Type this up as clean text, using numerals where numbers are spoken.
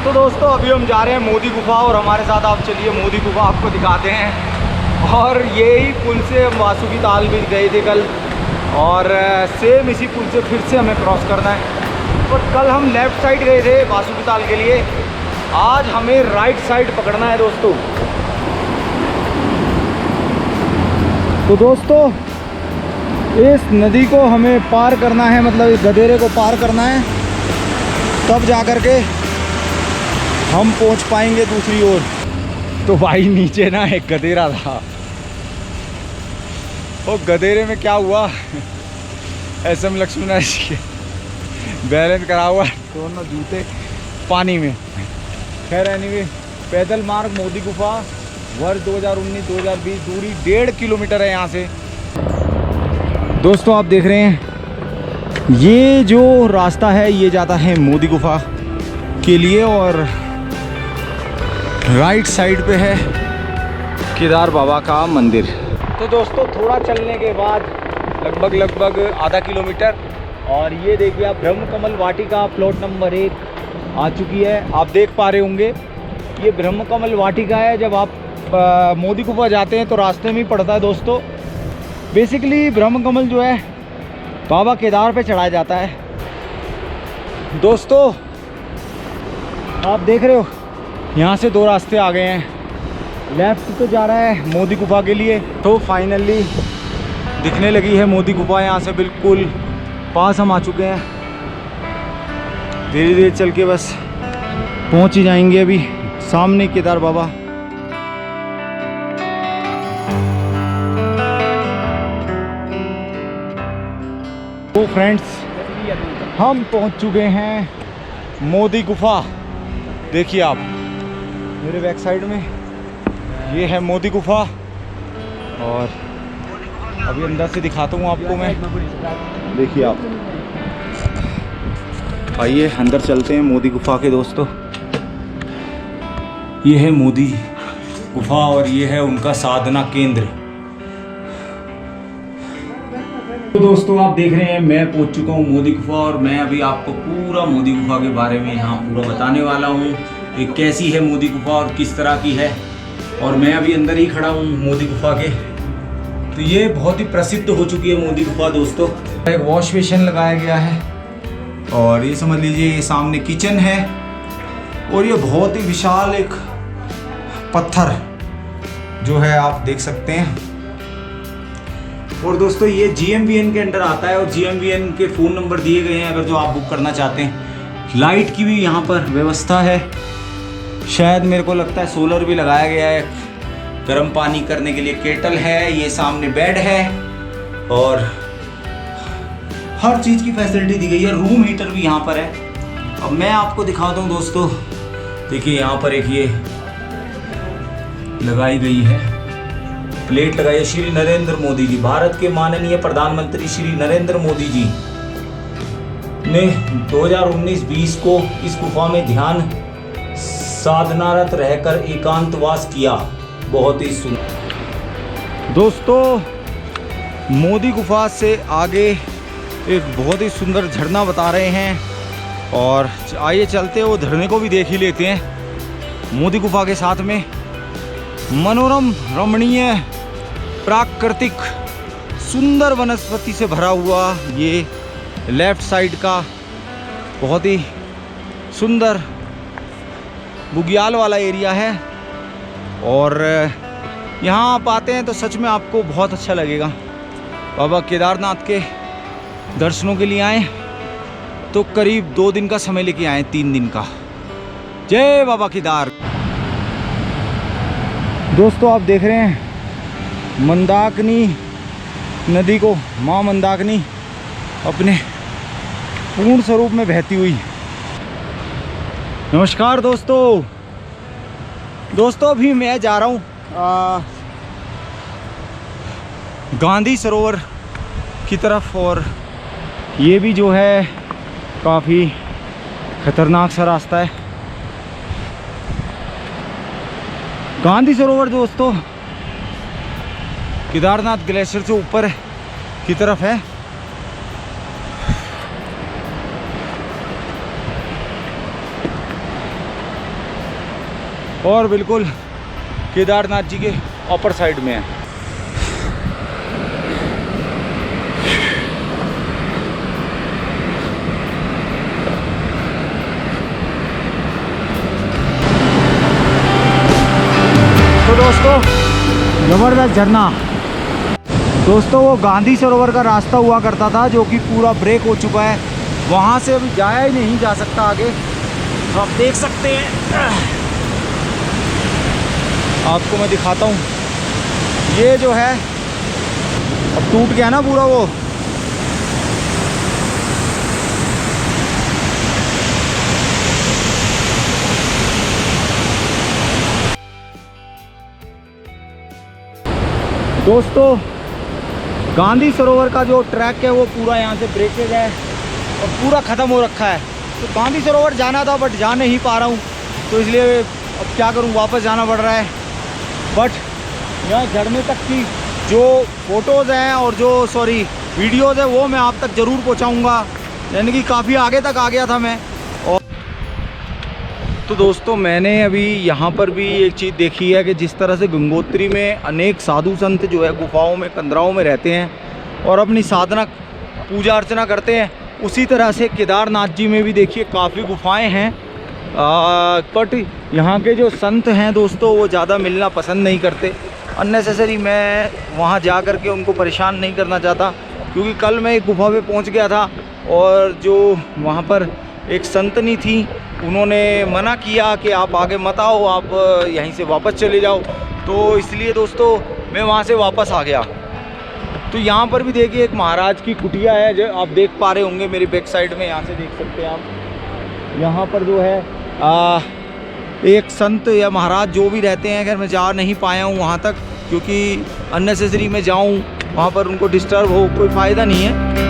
तो दोस्तों अभी हम जा रहे हैं मोदी गुफा और हमारे साथ आप चलिए मोदी गुफा आपको दिखाते हैं। और यही पुल से हम वासुकी ताल भी गए थे कल और सेम इसी पुल से फिर से हमें क्रॉस करना है। और कल हम लेफ़्ट साइड गए थे वासुकी ताल के लिए, आज हमें राइट साइड पकड़ना है दोस्तों। तो दोस्तों इस नदी को हमें पार करना है, मतलब इस गधेरे को पार करना है, तब जा कर के हम पहुंच पाएंगे दूसरी ओर। तो भाई नीचे ना एक गधेरा था, वो गधेरे में क्या हुआ SM लक्ष्मण जी के बैलेंस करा हुआ, दोनों जूते पानी में। खैर एनीवे, पैदल मार्ग मोदी गुफा वर्ष 2019-2020, दूरी 1.5 किलोमीटर है यहाँ से। दोस्तों आप देख रहे हैं ये जो रास्ता है ये जाता है मोदी गुफा के लिए और राइट साइड पे है केदार बाबा का मंदिर। तो दोस्तों थोड़ा चलने के बाद लगभग आधा किलोमीटर और ये देखिए आप ब्रह्म कमल वाटिका प्लॉट नंबर 1 आ चुकी है। आप देख पा रहे होंगे ये ब्रह्म कमल वाटिका है। जब आप मोदी गुफा जाते हैं तो रास्ते में ही पड़ता है दोस्तों। बेसिकली ब्रह्म कमल जो है बाबा केदार पे चढ़ाया जाता है। दोस्तों आप देख रहे हो यहाँ से 2 रास्ते आ गए हैं। लेफ़्ट तो जा रहा है मोदी गुफा के लिए। तो फाइनली दिखने लगी है मोदी गुफा, यहाँ से बिल्कुल पास हम आ चुके हैं। धीरे धीरे चल के बस पहुँच ही जाएंगे। अभी सामने केदार बाबा। तो फ्रेंड्स हम पहुंच चुके हैं मोदी गुफा। देखिए आप मेरे बैक साइड में ये है मोदी गुफा और अभी अंदर से दिखाता हूँ आपको मैं। देखिए आप, आइए अंदर चलते हैं मोदी गुफा के दोस्तों। ये है मोदी गुफा और ये है उनका साधना केंद्र। तो दोस्तों आप देख रहे हैं मैं पहुंच चुका हूं मोदी गुफा और मैं अभी आपको पूरा मोदी गुफा के बारे में यहाँ पूरा बताने वाला हूँ। ये कैसी है मोदी गुफा और किस तरह की है। और मैं अभी अंदर ही खड़ा हूँ मोदी गुफा के। तो ये बहुत ही प्रसिद्ध हो चुकी है मोदी गुफा दोस्तों। एक वॉश बेसिन लगाया गया है और ये समझ लीजिए ये सामने किचन है और ये बहुत ही विशाल एक पत्थर जो है आप देख सकते हैं। और दोस्तों ये GMVN के अंडर आता है और GMVN के फ़ोन नंबर दिए गए हैं अगर जो आप बुक करना चाहते हैं। लाइट की भी यहाँ पर व्यवस्था है, शायद मेरे को लगता है सोलर भी लगाया गया है। गर्म पानी करने के लिए केटल है, ये सामने बेड है और हर चीज़ की फैसिलिटी दी गई है। रूम हीटर भी यहाँ पर है। अब मैं आपको दिखाता हूँ दोस्तों, देखिए यहाँ पर एक ये लगाई गई है प्लेट लगाई है। श्री नरेंद्र मोदी जी, भारत के माननीय प्रधानमंत्री श्री नरेंद्र मोदी जी ने 2019-20 को इस गुफा में ध्यान साधनारत रहकर एकांतवास किया। बहुत ही सुंदर। दोस्तों मोदी गुफा से आगे एक बहुत ही सुंदर झरना बता रहे हैं और आइए चलते हैं वो झरने को भी देख ही लेते हैं। मोदी गुफा के साथ में मनोरम रमणीय प्राकृतिक सुंदर वनस्पति से भरा हुआ ये लेफ्ट साइड का बहुत ही सुंदर बुग्याल वाला एरिया है। और यहाँ आप आते हैं तो सच में आपको बहुत अच्छा लगेगा। बाबा केदारनाथ के दर्शनों के लिए आए तो करीब 2 दिन का समय लेके आए, 3 दिन का। जय बाबा केदार। दोस्तों आप देख रहे हैं मंदाकिनी नदी को, माँ मंदाकिनी अपने पूर्ण स्वरूप में बहती हुई। नमस्कार दोस्तों। अभी मैं जा रहा हूँ गांधी सरोवर की तरफ और ये भी जो है काफ़ी खतरनाक सा रास्ता है। गांधी सरोवर दोस्तों केदारनाथ ग्लेशियर से ऊपर की तरफ है। और बिल्कुल केदारनाथ जी के अपर साइड में है। तो दोस्तों ज़बरदस्त झरना। दोस्तों वो गांधी सरोवर का रास्ता हुआ करता था जो कि पूरा ब्रेक हो चुका है, वहाँ से अभी जाया ही नहीं जा सकता आगे। तो आप देख सकते हैं, आपको मैं दिखाता हूँ। ये जो है अब टूट गया ना पूरा वो। दोस्तों गांधी सरोवर का जो ट्रैक है वो पूरा यहाँ से ब्रेकेज है और पूरा ख़त्म हो रखा है। तो गांधी सरोवर जाना था बट जा नहीं पा रहा हूँ, तो इसलिए अब क्या करूँ, वापस जाना पड़ रहा है। बट यहाँ झरने तक की जो फ़ोटोज़ हैं और जो वीडियोज़ है वो मैं आप तक ज़रूर पहुँचाऊँगा, यानी कि काफ़ी आगे तक आ गया था मैं। और तो दोस्तों मैंने अभी यहाँ पर भी एक चीज़ देखी है कि जिस तरह से गंगोत्री में अनेक साधु संत जो है गुफाओं में, कंदराओं में रहते हैं और अपनी साधना पूजा अर्चना करते हैं, उसी तरह से केदारनाथ जी में भी देखिए काफ़ी गुफाएं हैं। बट यहाँ के जो संत हैं दोस्तों वो ज़्यादा मिलना पसंद नहीं करते। अननेसेसरी मैं वहाँ जा कर के उनको परेशान नहीं करना चाहता, क्योंकि कल मैं एक गुफा पे पहुँच गया था और जो वहाँ पर एक संतनी थी उन्होंने मना किया कि आप आगे मत आओ, आप यहीं से वापस चले जाओ। तो इसलिए दोस्तों मैं वहाँ से वापस आ गया। तो यहाँ पर भी देखिए एक महाराज की कुटिया है जो आप देख पा रहे होंगे मेरी बैक साइड में, यहाँ से देख सकते हैं आप। यहाँ पर जो है एक संत या महाराज जो भी रहते हैं, अगर मैं जा नहीं पाया हूँ वहाँ तक, क्योंकि अननेसेसरी मैं जाऊँ वहाँ पर उनको डिस्टर्ब हो, कोई फ़ायदा नहीं है।